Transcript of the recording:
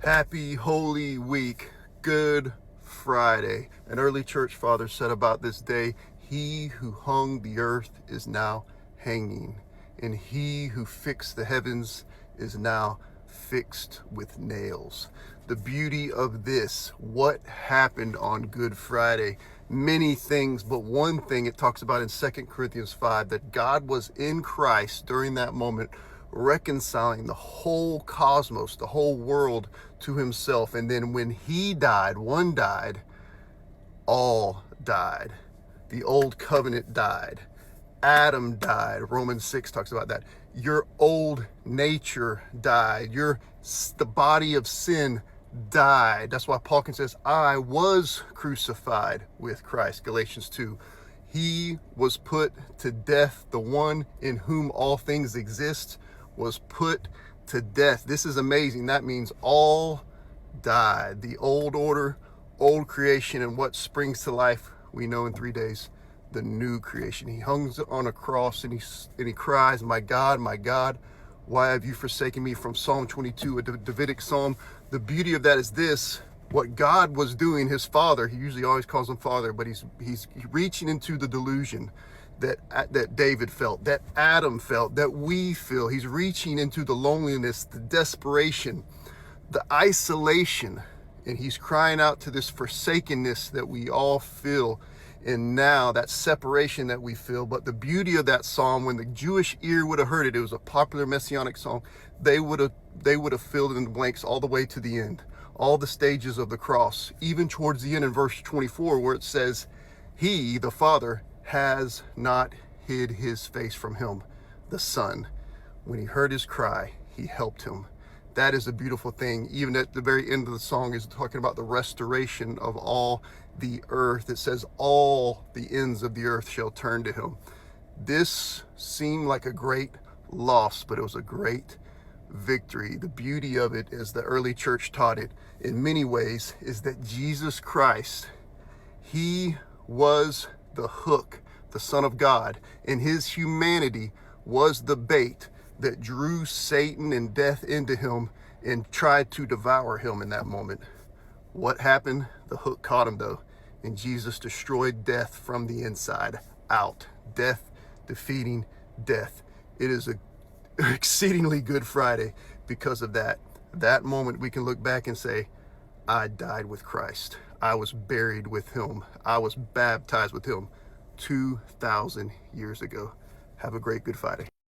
Happy Holy Week, Good Friday. An early church father said about this day, "He who hung the earth is now hanging, and he who fixed the heavens is now fixed with nails." The beauty of this, what happened on Good Friday? Many things, but one thing it talks about in 2 Corinthians 5, that God was in Christ during that moment, reconciling the whole cosmos, the whole world to himself. And then when he died, one died, all died. The old covenant died. Adam died. Romans 6 talks about that. Your old nature died. The body of sin died. That's why Paul can says, I was crucified with Christ. Galatians 2. He was put to death. The one in whom all things exist was put to death. This is amazing. That means all died. The old order, old creation, and what springs to life, we know in 3 days, the new creation. He hangs on a cross and he cries, my God, why have you forsaken me?" from Psalm 22, a Davidic psalm. The beauty of that is this: what God was doing, his father, he usually always calls him father, but he's reaching into the delusion that David felt, that Adam felt, that we feel. He's reaching into the loneliness, the desperation, the isolation, and he's crying out to this forsakenness that we all feel, and now that separation that we feel. But the beauty of that psalm, when the Jewish ear would have heard it, it was a popular messianic song, they would have filled in the blanks all the way to the end, all the stages of the cross, even towards the end in verse 24, where it says, "He, the Father, has not hid his face from him, the Son. When he heard his cry, he helped him." That is a beautiful thing. Even at the very end of the song is talking about the restoration of all the earth. It says, all the ends of the earth shall turn to him. This seemed like a great loss, but it was a great victory. The beauty of it, as the early church taught it in many ways, is that Jesus Christ, he was the hook, the Son of God, and his humanity was the bait that drew Satan and death into him and tried to devour him in that moment. What happened? The hook caught him though, and Jesus destroyed death from the inside out. Death defeating death. It is a exceedingly Good Friday because of that. That moment we can look back and say, I died with Christ. I was buried with him. I was baptized with him 2,000 years ago. Have a great Good Friday.